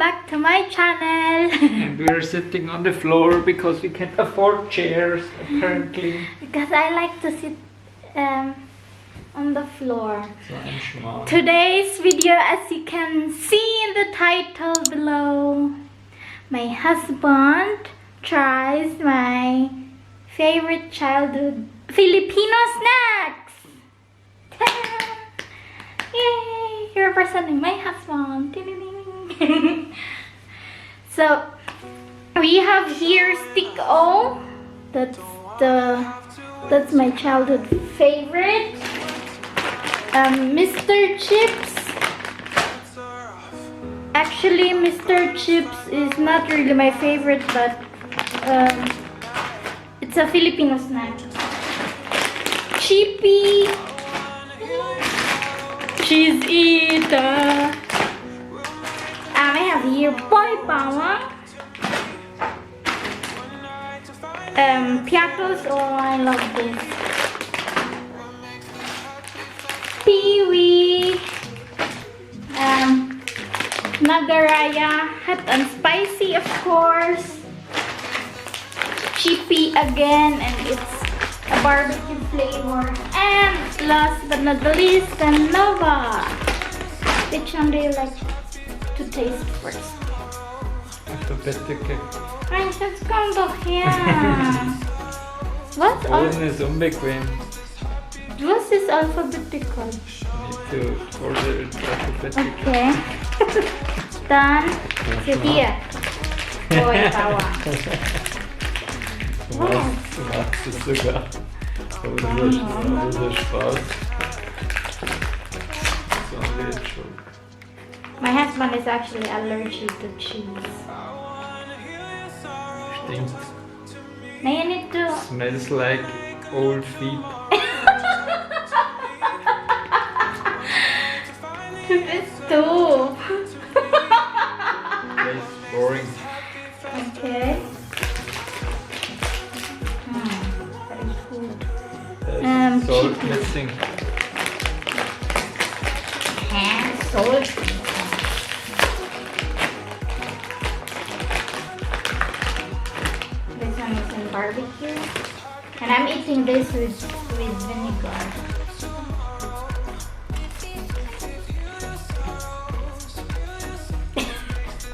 back to my channel. And we're sitting on the floor because we can't afford chairs apparently. Because I like to sit on the floor. So I'm small. Today's video, as you can see in the title below, my husband tries my favorite childhood Filipino snacks. Yay! You're representing my husband. So we have here stick O. That's my childhood favorite. Mr. Chips. Actually, Mr. Chips is not really my favorite, but it's a Filipino snack. Chippy. Cheese eater. I have here boy power. Piatos. Oh, I love this. Peewee. Nagaraya, hot and spicy, of course. Chippy again, and it's a barbecue flavor. And last but not the least, the Nova. Which one do you like to taste first? Alphabetical. Nein, jetzt komm doch her. Was? Ohne ist unbequem. Was is alphabetical? Need to order it alphabetical. Okay. Dann für hier. Boy power. Du magst es sogar. Aber dieser Spaß. So haben wir jetzt schon. My husband is actually allergic to cheese. Stinkt. Now you need to... Smells like old feet. Du bist doof. That's boring. Okay. Very good. There's salt chicken. missing. Salt. This one is in barbecue. And I'm eating this with vinegar.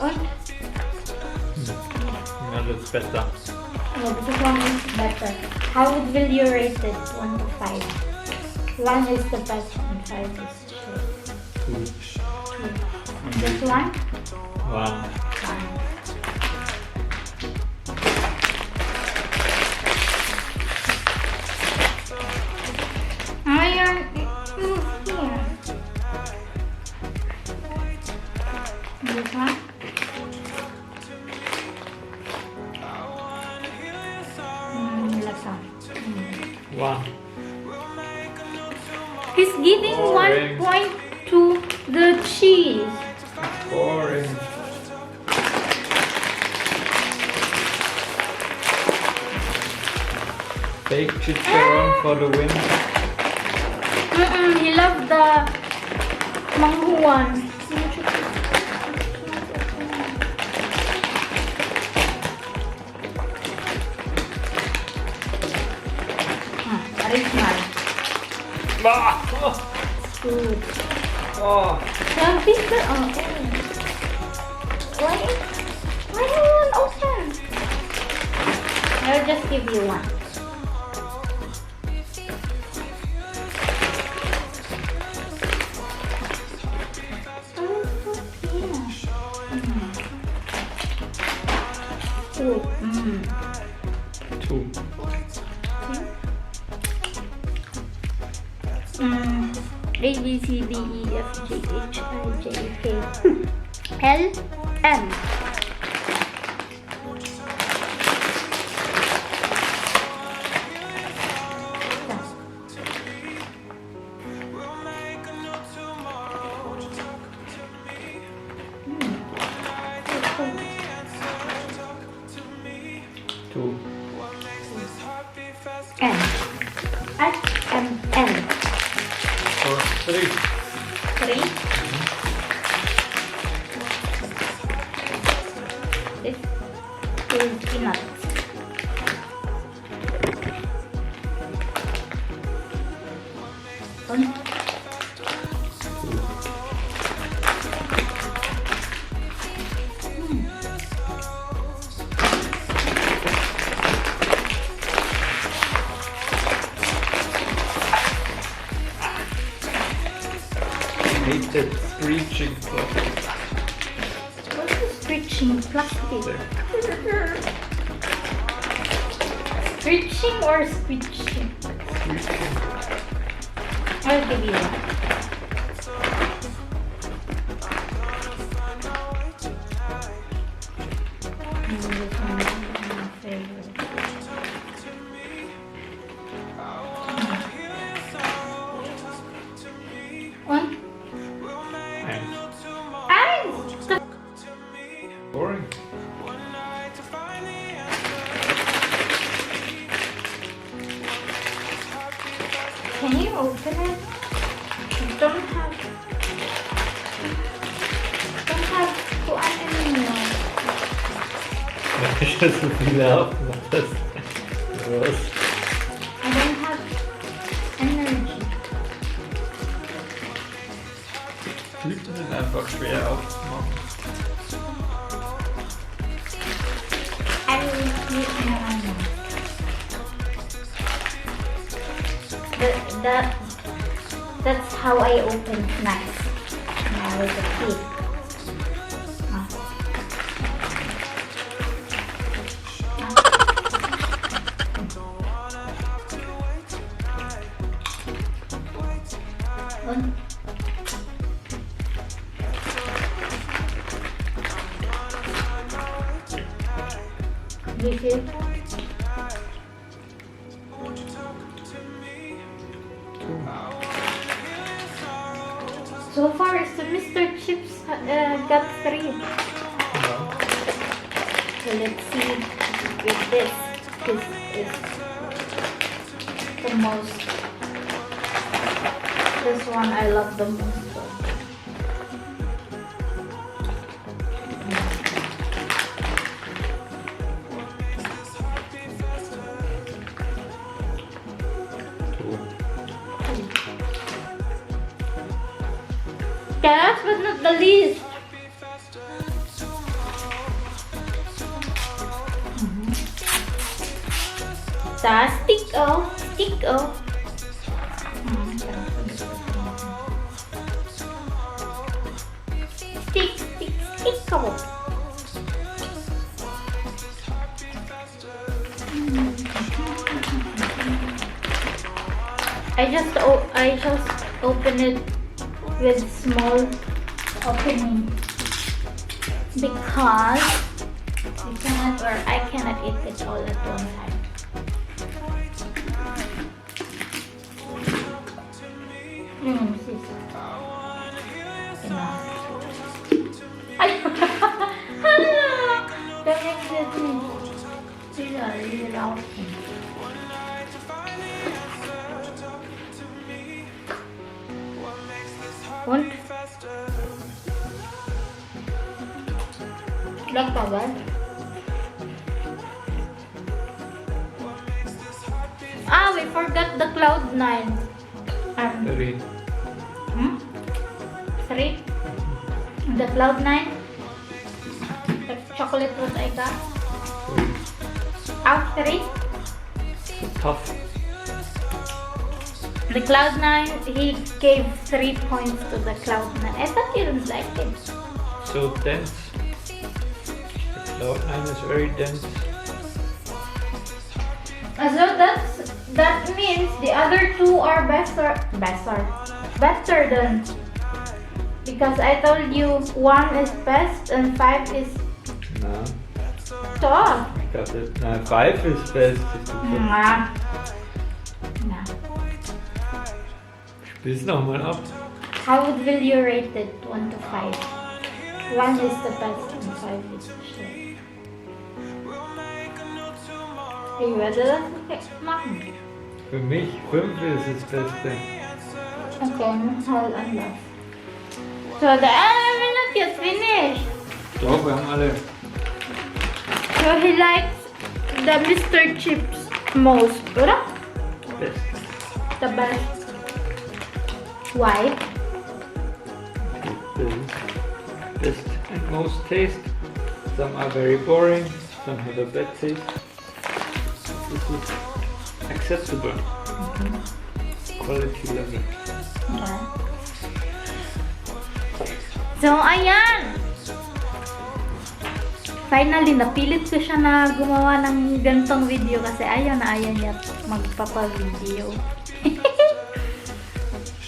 Und? No, that's better. No, this one is better. How will you rate it? 1 to 5. 1 is the best and 5 is shit. 2. This one? Wow. 1. Here. This one? Wow. He's giving Boring. 1 point to the cheese. Boring. Fake chicharron for the win. He loved the manghuan. Original. It's good. Oh. Yung pizza, why do you want open? I'll just give you one. Two. A, B, C, D, E, F, G, H, I, J, K, L, M. Two. N. S, M, N. Or three. 3. Und? Hate that screeching plastic. What is screeching plastic? Screeching or screeching? Screeching. I'll give you one. This one is my favorite. One. Eins. Boring. Can you open it? You don't have one anymore. Ich habe so viele aufgemacht. Das groß. I don't have energy. Tüten sind einfach schwer aufzumachen. I will use my hand. That's how I open snacks when I was a kid. Und? Wie viel? So far, is the Mr. Chips got 3. Ja. So let's see with this. This is the most. This one I love the most. Last but not the least. Stick. I just open it with small opening because you cannot or I cannot eat it all at one time. Sis. Enough. Ay! Don't exit me. Really loud. Und? Lecker, gell? Ah, we forgot the Cloud9. 3. 3? The Cloud9? The chocolate what I got? Out 3? Tough. The Cloud9, he gave 3 points to the Cloud9. I thought you didn't like it. So dense. The Cloud9 is very dense. So that means the other 2 are better than, because I told you 1 is best and 5 is No. top. Ich dachte, na, 5 ist best. Nah. Spiel's nochmal ab. How will you rate it? 1 to 5. 1 is the best and 5 is the shit. Ich werde das machen. Für mich 5 ist das Beste. Okay, hold on that. So we're not yet finished. Doch, wir haben alle. So he likes the Mr. Chips most, oder? Best. The best. Why? The best and most taste. Some are very boring, some have a bad taste. This is accessible. Quality level. Okay. So, ayan! Finally, napilit ko siya na gumawa ng ganitong video kasi ayaw na ayaw niya magpapa-video.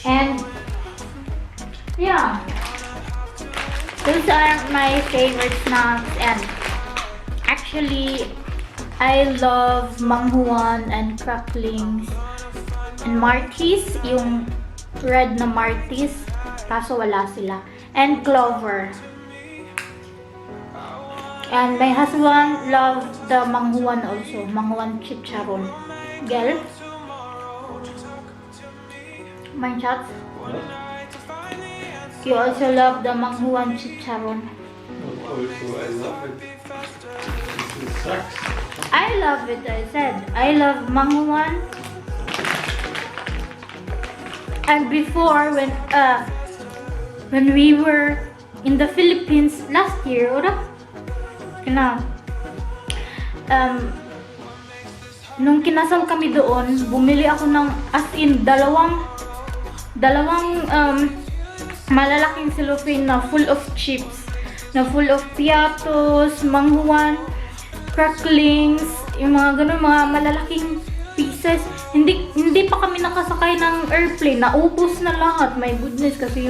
And, yeah. Those are my favorite snacks, and actually, I love manghuan and cracklings and Martis, yung red na Martis, kaso wala sila. And clover. And my husband loves the manghuan also, manghuan chicharon. Girl? My chat? You also love the manghuan chicharon. Also, I love it. This sucks. I love it, I said. I love manghuan. And before, when we were in the Philippines last year, nung kinasal kami doon, bumili ako ng as in dalawang malalaking cellophane na full of chips, na full of piatos, manghuan, cracklings, yung mga ganun, mga malalaking pieces. Hindi pa kami nakasakay ng airplane, naubos na lahat. My goodness, kasi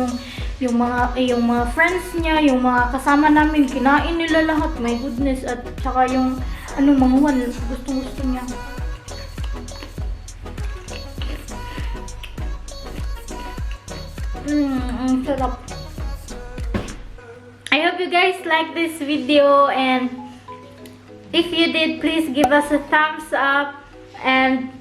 yung mga friends niya, yung mga kasama namin, kinain nila lahat. My goodness, at saka yung manghuan, gusto niya. Ang sarap. I hope you guys like this video, and if you did, please give us a thumbs up and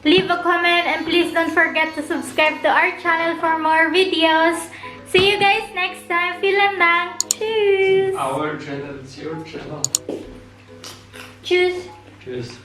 leave a comment, and please don't forget to subscribe to our channel for more videos. See you guys next time. Vielen Dank. Tschüss. Our channel is your channel. Tschüss. Tschüss.